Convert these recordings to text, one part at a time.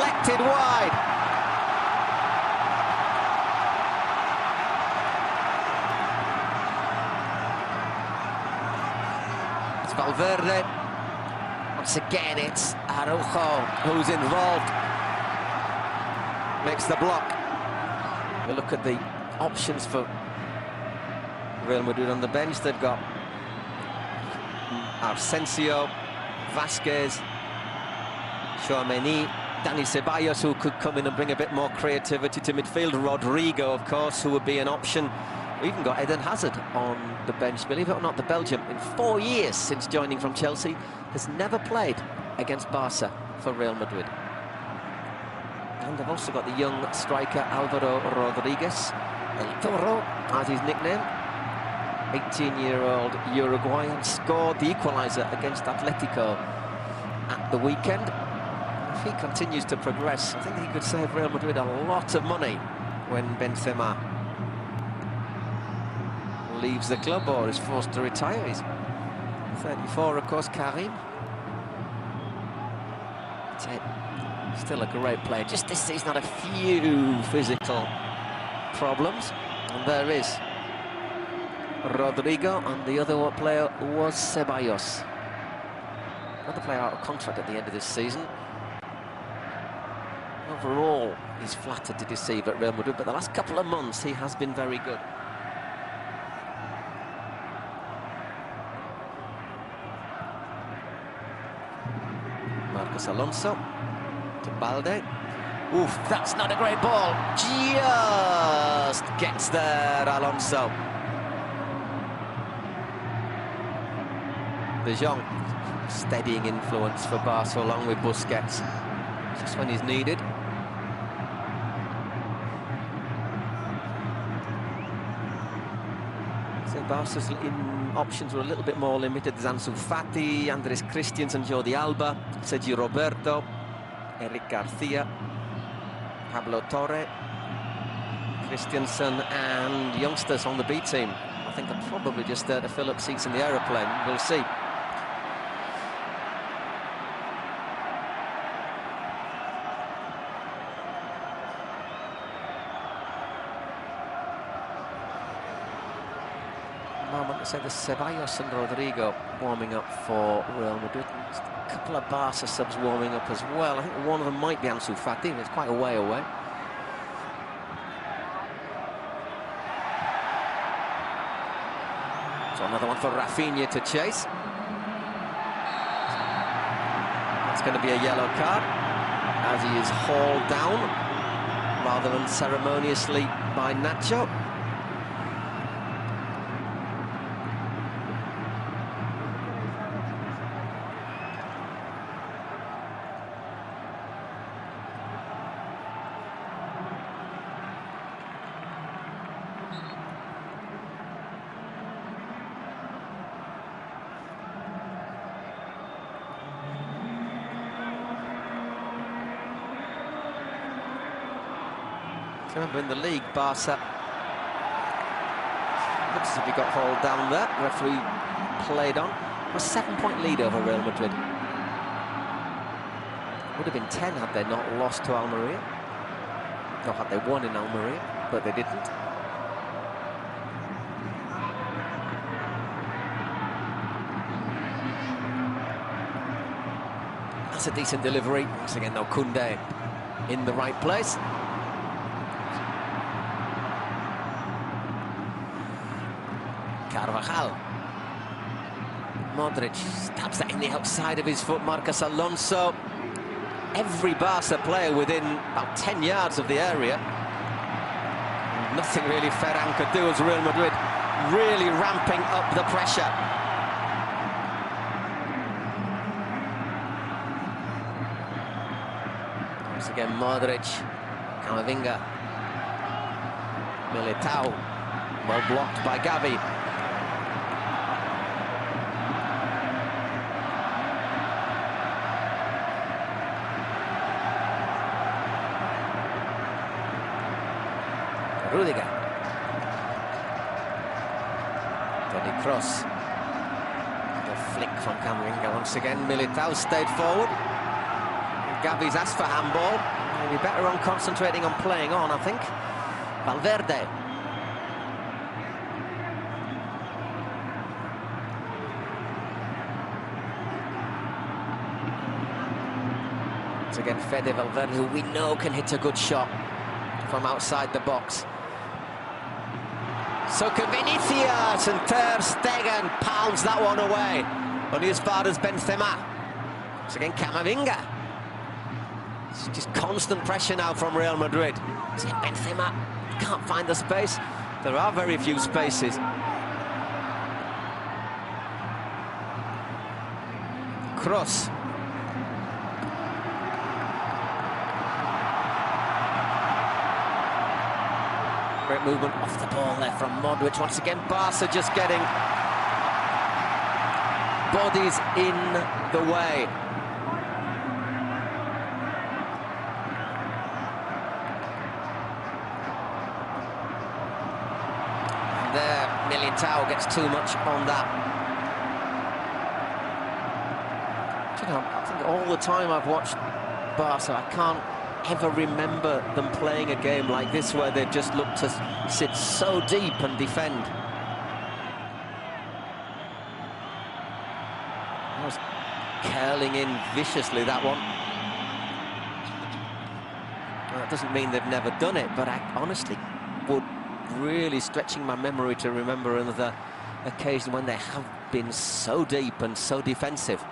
deflected wide. It's Valverde. Once again, it's Araujo who's involved. Makes the block. We look at the options for Real Madrid on the bench. They've got Asensio, Vasquez, Tchouaméni, Dani Ceballos, who could come in and bring a bit more creativity to midfield. Rodrigo, of course, who would be an option. We even got Eden Hazard on the bench. Believe it or not, the Belgian, in 4 years since joining from Chelsea, has never played against Barca for Real Madrid. And they've also got the young striker Alvaro Rodriguez, El Toro, as his nickname. 18-year-old Uruguayan, scored the equaliser against Atletico at the weekend. If he continues to progress, I think he could save Real Madrid a lot of money when Benzema leaves the club or is forced to retire. He's 34, of course, Karim. Still a great player. Just this season had a few physical problems, and there is Rodrigo, and the other player was Ceballos. Another player out of contract at the end of this season. Overall, he's flattered to deceive at Real Madrid, but the last couple of months he has been very good. Marcos Alonso to Balde. Oof, that's not a great ball. Just gets there, Alonso. De Jong, steadying influence for Barca along with Busquets, just when he's needed. So Barca's options were a little bit more limited. There's Ansu Fati, Andres Christensen, Jordi Alba, Sergio Roberto, Eric Garcia, Pablo Torre, Christensen, and youngsters on the B team. I think they're probably just there to fill up seats in the aeroplane. We'll see. Moment to say the Ceballos and Rodrigo warming up for Real Madrid. Just a couple of Barca subs warming up as well. I think one of them might be Ansu Fati, but it's quite a way away. So another one for Rafinha to chase. That's going to be a yellow card as he is hauled down rather unceremoniously by Nacho. Remember, in the league, Barca looks as if he got hauled down there. Referee played on. A 7-point lead over Real Madrid. Would have been 10 had they not lost to Almeria. Or had they won in Almeria, but they didn't. That's a decent delivery. Once again, no, Koundé in the right place. Carvajal. Modric stabs that in the outside of his foot. Marcos Alonso. Every Barca player within about 10 yards of the area. Nothing really Ferran could do as Real Madrid really ramping up the pressure. Once again, Modric, Camavinga, Militao, well blocked by Gavi. Rudiger. Toni Kroos. The flick from Camavinga once again. Militao stayed forward. Gavi's asked for handball. Maybe better on concentrating on playing on, I think. Valverde. It's again Fede Valverde, who we know can hit a good shot from outside the box. So Vinicius, and Ter Stegen pounds that one away. Only as far as Benzema. It's again Camavinga. It's just constant pressure now from Real Madrid. It's again Benzema. Can't find the space. There are very few spaces. Cross. Great movement off the ball there from Modric. Once again, Barca just getting bodies in the way. And there, Militao gets too much on that. You know, I think all the time I've watched Barca, I can't ever remember them playing a game like this where they've just looked to sit so deep and defend. That was curling in viciously, that one. Well, that doesn't mean they've never done it, but I honestly would really stretching my memory to remember another occasion when they have been so deep and so defensive.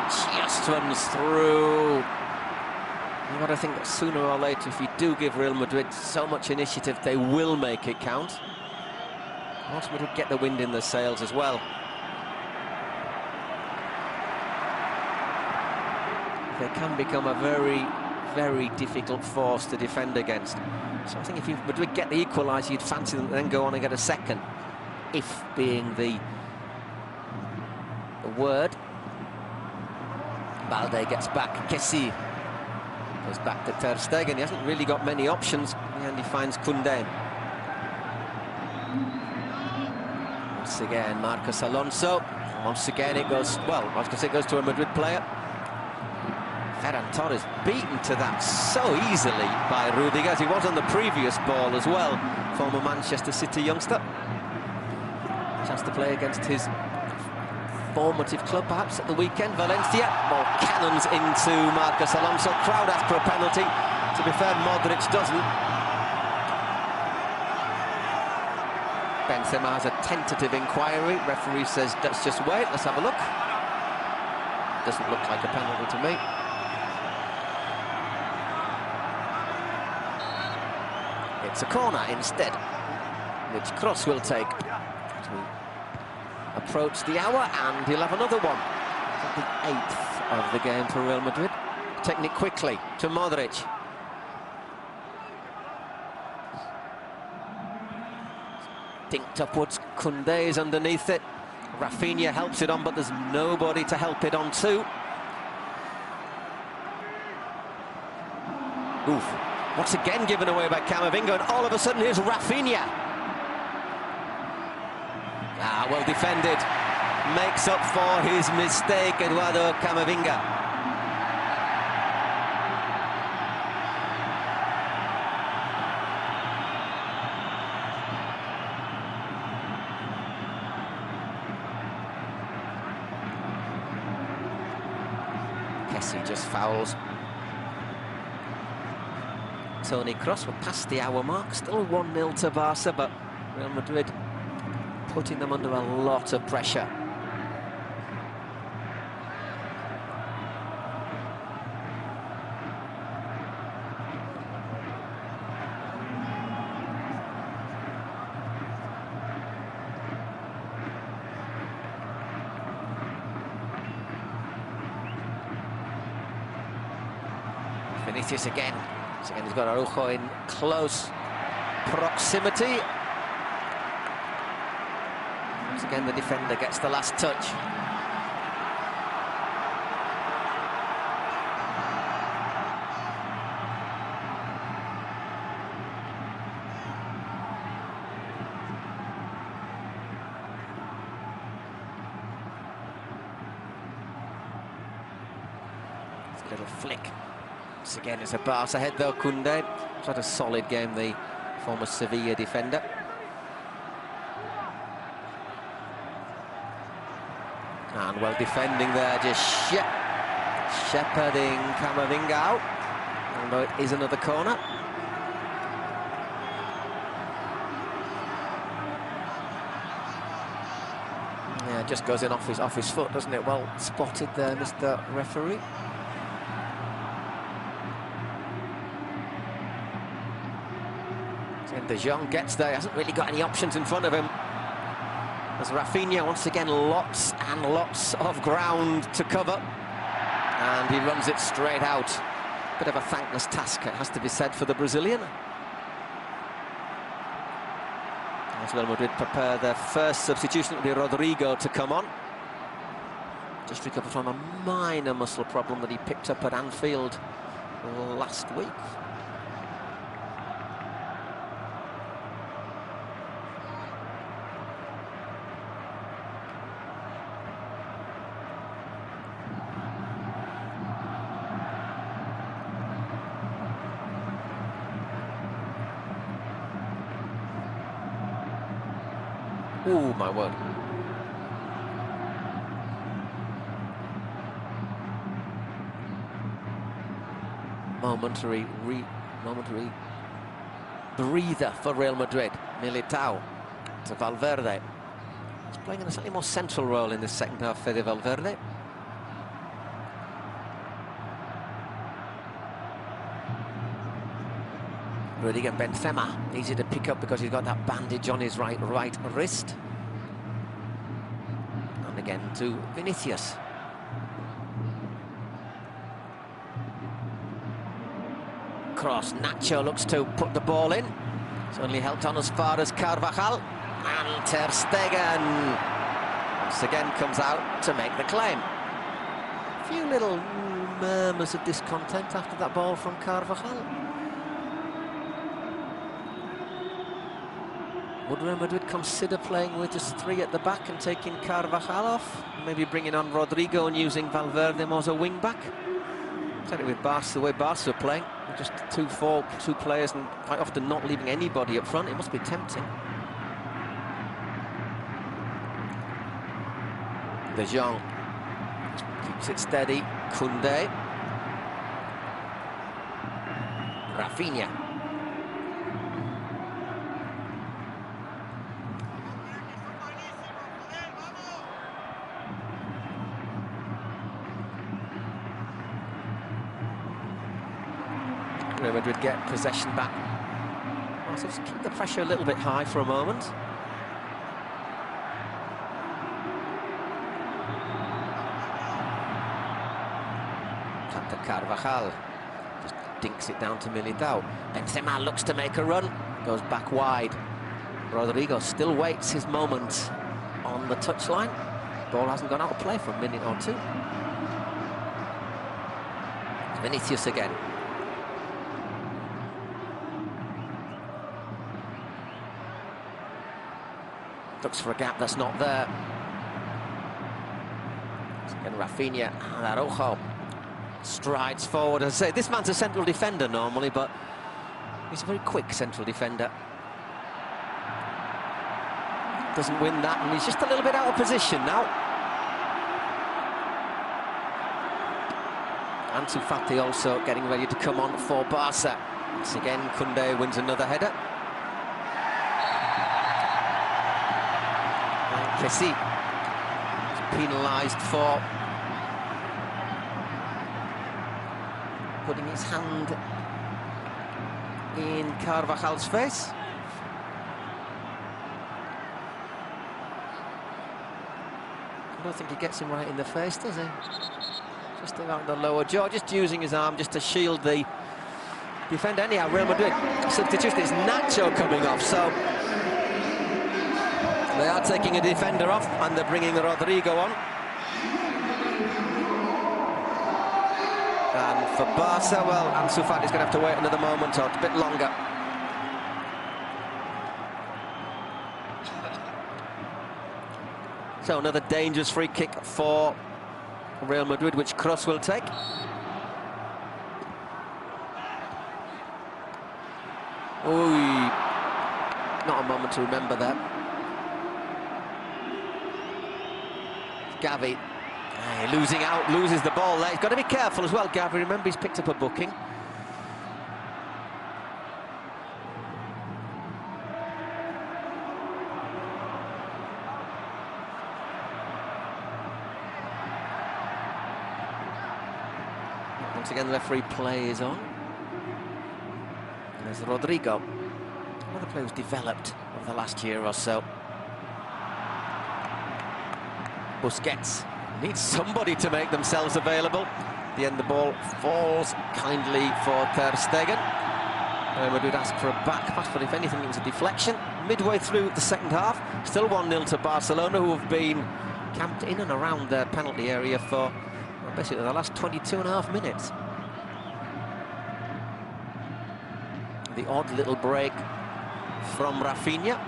Just runs through. You've got to think that sooner or later, if you do give Real Madrid so much initiative, they will make it count. Once Madrid get the wind in their sails as well. They can become a very, very difficult force to defend against. So I think if Madrid get the equaliser, you'd fancy them to then go on and get a second. If being the word. Balde gets back, Kessie goes back to Ter Stegen. He hasn't really got many options, and he finds Koundé. Once again, Marcos Alonso. Once again, it goes, well, I was going to say it goes to a Madrid player. Ferran Torres beaten to that so easily by Rudiger, as he was on the previous ball as well. Former Manchester City youngster. Chance to play against his formative club perhaps at the weekend. Valencia, more cannons into Marcos Alonso. Crowd asks for a penalty. To be fair, Modric doesn't. Benzema has a tentative inquiry. Referee says, let's just wait, let's have a look. Doesn't look like a penalty to me. It's a corner instead, which Kroos will take. Approach the hour, and he'll have another one. The 8th of the game for Real Madrid. Taking it quickly to Modric. Dinked upwards, Koundé is underneath it. Rafinha helps it on, but there's nobody to help it on to. Oof. Once again given away by Camavinga, and all of a sudden here's Rafinha. Ah, well defended. Makes up for his mistake, Eduardo Camavinga. Kessie just fouls. Toni Kroos, we're past the hour mark. Still 1-0 to Barca, but Real Madrid putting them under a lot of pressure. Vinicius again. So again, he's got Araujo in close proximity. Once again, the defender gets the last touch. Little flick. Once again, it's a Barca head though, Koundé. He's had a solid game, the former Sevilla defender. And well defending there, just shepherding Camavinga out. Although it is another corner. Yeah, it just goes in off his foot, doesn't it? Well spotted there, Mr. Referee. De Jong gets there, hasn't really got any options in front of him. As Rafinha, once again, lots and lots of ground to cover. And he runs it straight out. Bit of a thankless task, it has to be said, for the Brazilian. As Real Madrid prepare their first substitution, it'll be Rodrigo to come on. Just recovered from a minor muscle problem that he picked up at Anfield last week. Oh, my word. Momentary breather for Real Madrid. Militao to Valverde. He's playing in a slightly more central role in the second half, Fede Valverde. Rudiger Benzema, easy to pick up because he's got that bandage on his right wrist. And again to Vinicius. Cross, Nacho looks to put the ball in. It's only helped on as far as Carvajal. And Ter Stegen once again comes out to make the claim. A few little murmurs of discontent after that ball from Carvajal. Would Real Madrid consider playing with just three at the back and taking Carvajal off? Maybe bringing on Rodrigo and using Valverde more as a wing-back? Certainly with Barca, the way Barca are playing, just two players and quite often not leaving anybody up front. It must be tempting. De Jong keeps it steady. Koundé. Rafinha. Real Madrid get possession back. So just keep the pressure a little bit high for a moment. Tap to Carvajal. Just dinks it down to Militao. Benzema looks to make a run. Goes back wide. Rodrigo still waits his moment on the touchline. Ball hasn't gone out of play for a minute or two. Vinicius again. Looks for a gap that's not there. Again, Rafinha and Araujo strides forward. As I say, this man's a central defender normally, but he's a very quick central defender. Doesn't win that, and he's just a little bit out of position now. Ansu Fati also getting ready to come on for Barca. Once again, Koundé wins another header. Kessie is penalised for putting his hand in Carvajal's face. I don't think he gets him right in the face, does he? Just around the lower jaw, just using his arm just to shield the defender. Anyhow, Real Madrid substitution is Nacho coming off, so they are taking a defender off and they're bringing Rodrigo on. And for Barca, well, Ansu Fati's going to have to wait another moment or a bit longer. So another dangerous free kick for Real Madrid, which Kroos will take. Ooh, not a moment to remember that. Gavi, losing out, loses the ball there. He's got to be careful as well, Gavi. Remember, he's picked up a booking. Once again, the referee play is on. There's Rodrigo, another player who's developed over the last year or so. Busquets needs somebody to make themselves available. At the end, the ball falls kindly for Ter Stegen. Madrid asked for a back pass, but if anything, it was a deflection. Midway through the second half, still 1-0 to Barcelona, who have been camped in and around their penalty area for basically the last 22.5 minutes. The odd little break from Rafinha.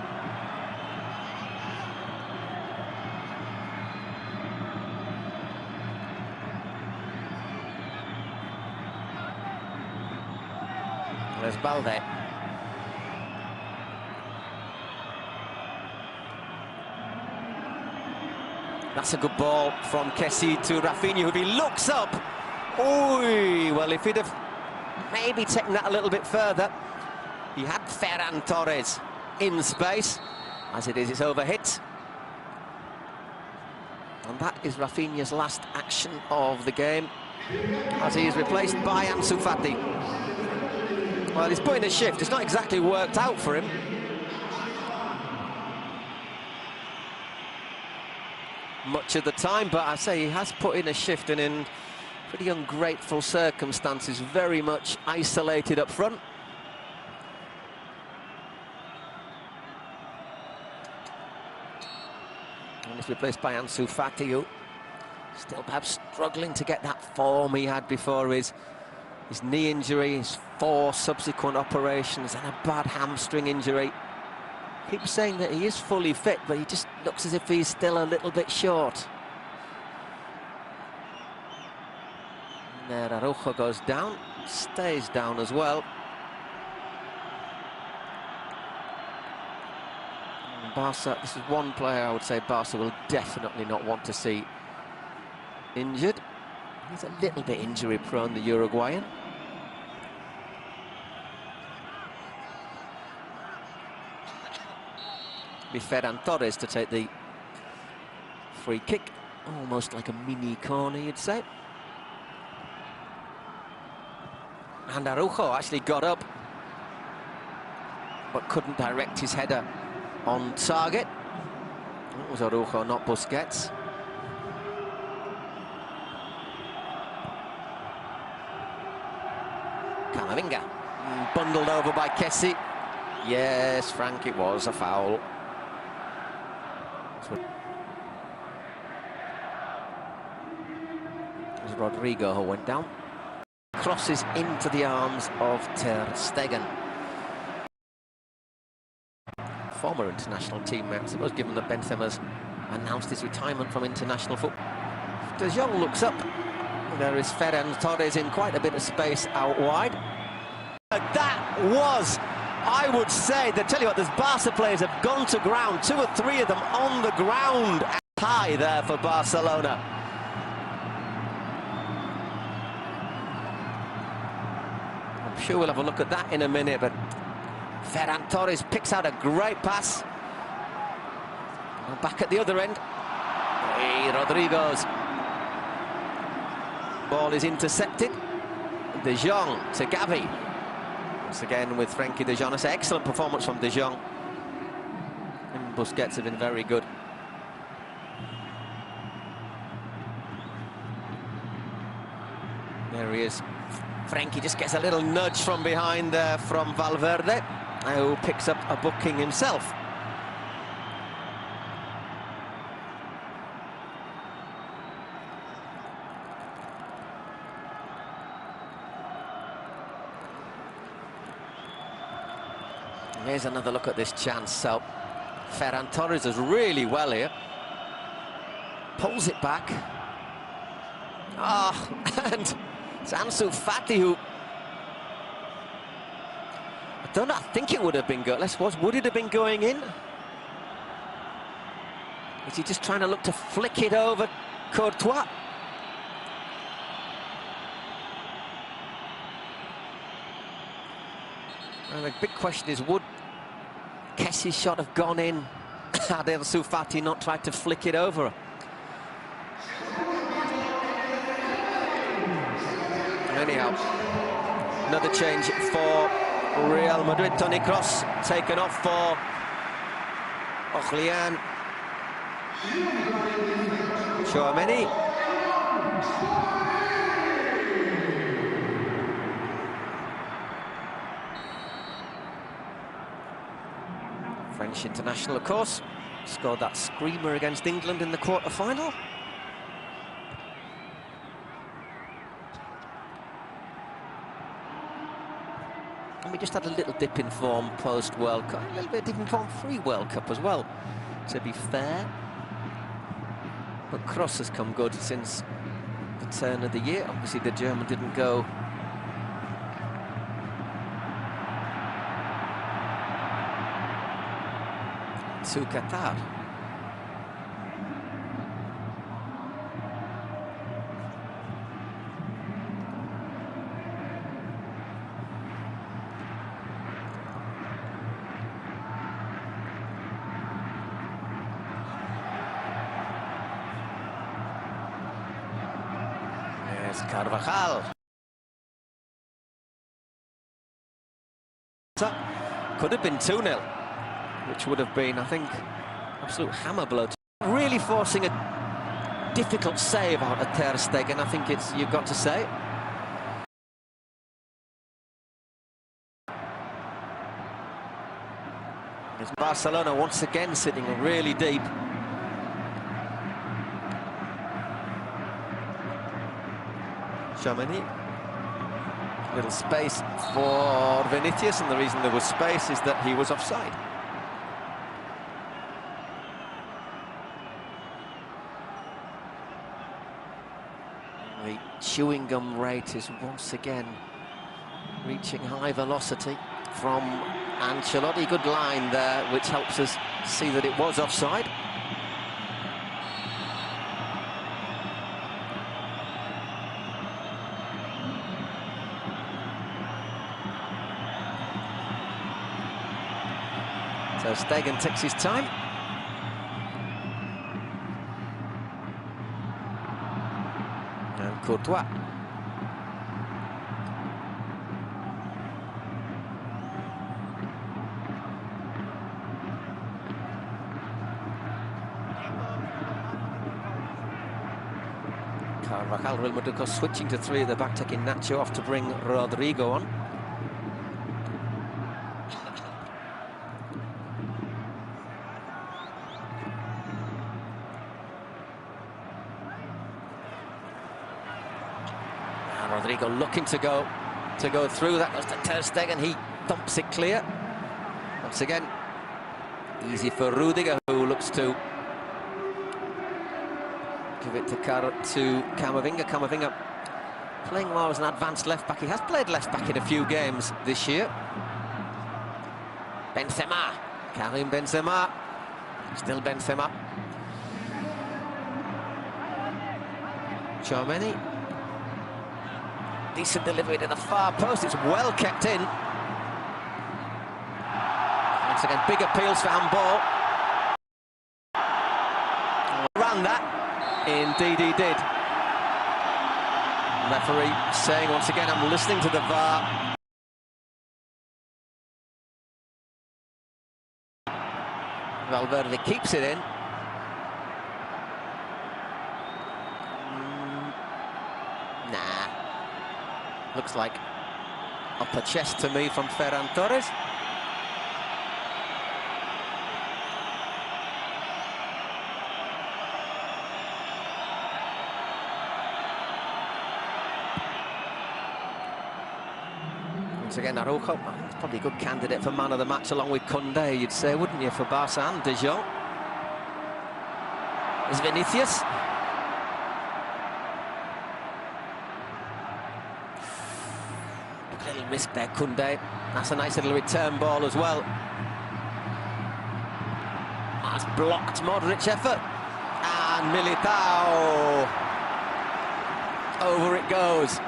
There's Balde. That's a good ball from Kessie to Rafinha, who he looks up. Ooh, well, if he'd have maybe taken that a little bit further. He had Ferran Torres in space. As it is, it's overhit. And that is Rafinha's last action of the game, as he is replaced by Ansu Fati. Well, he's put in a shift. It's not exactly worked out for him. Much of the time, but I say he has put in a shift, and in pretty ungrateful circumstances, very much isolated up front. And he's replaced by Ansu Fati, who still perhaps struggling to get that form he had before his knee injury, his 4 subsequent operations, and a bad hamstring injury. Keeps saying that he is fully fit, but he just looks as if he's still a little bit short. And there, Araujo goes down, stays down as well. And Barca, this is one player I would say Barca will definitely not want to see injured. He's a little bit injury prone, the Uruguayan. Be Ferran Torres to take the free kick, almost like a mini corner, you'd say. And Araujo actually got up, but couldn't direct his header on target. It was Araujo, not Busquets. Camavinga, bundled over by Kessie. Yes, Frank, it was a foul. It was Rodrigo who went down. Crosses into the arms of Ter Stegen. Former international teammate, I suppose, given that Benzema's announced his retirement from international football. De Jong looks up. There is Ferran Torres in quite a bit of space out wide. That was, I would say, they tell you what, there's Barca players have gone to ground, 2 or 3 of them on the ground. High there for Barcelona. I'm sure we'll have a look at that in a minute, but Ferran Torres picks out a great pass. And back at the other end, Rodrigo's ball is intercepted. De Jong to Gavi. Once again with Frenkie de Jong. It's an excellent performance from de Jong. And Busquets have been very good. There he is. Frenkie just gets a little nudge from behind there from Valverde, who picks up a booking himself. Here's another look at this chance. So Ferran Torres does really well here. Pulls it back. And it's Ansu Fati who... don't know, I think it would have been good. Would it have been going in? Is he just trying to look to flick it over Courtois? And the big question is, would Kessi's shot have gone in had Ansu Fati not tried to flick it over? Anyhow, another change for Real Madrid. Toni Kroos taken off for Orleans. Tchouaméni. French international, of course, scored that screamer against England in the quarter-final. And we just had a little dip in form post-World Cup, a little bit of dip in form pre-World Cup as well, to be fair. But Kroos has come good since the turn of the year. Obviously, the German didn't go to Qatar. Yes, Carvajal. Could have been 2-0. Which would have been, I think, absolute hammer blow. Really forcing a difficult save out of Ter Stegen, I think you've got to say. It's Barcelona once again sitting really deep. Tchouaméni. Little space for Vinicius, and the reason there was space is that he was offside. The chewing gum rate is once again reaching high velocity from Ancelotti. Good line there, which helps us see that it was offside. So Stegen takes his time. And Courtois. Carvajal, Real Madrid switching to three at the back, taking Nacho off to bring Rodrigo on. Rodrigo looking to go through. That goes to Ter Stegen. He thumps it clear. Once again, easy for Rudiger, who looks to give it to Camavinga. Camavinga playing more as an advanced left back. He has played left back in a few games this year. Benzema, Karim Benzema, still Benzema. Tchouaméni. Decent delivery to the far post. It's well kept in. Once again, big appeals for handball. Ran that. Indeed he did. Referee saying once again, I'm listening to the VAR. Valverde keeps it in. Nah. Looks like upper chest to me from Ferran Torres. Once again, Araujo, it's probably a good candidate for man of the match along with Koundé, you'd say, wouldn't you, for Barca and De Jong. There's Vinicius. Little risk there, Koundé. That's a nice little return ball as well. That's blocked Modric effort. And Militao. Over it goes.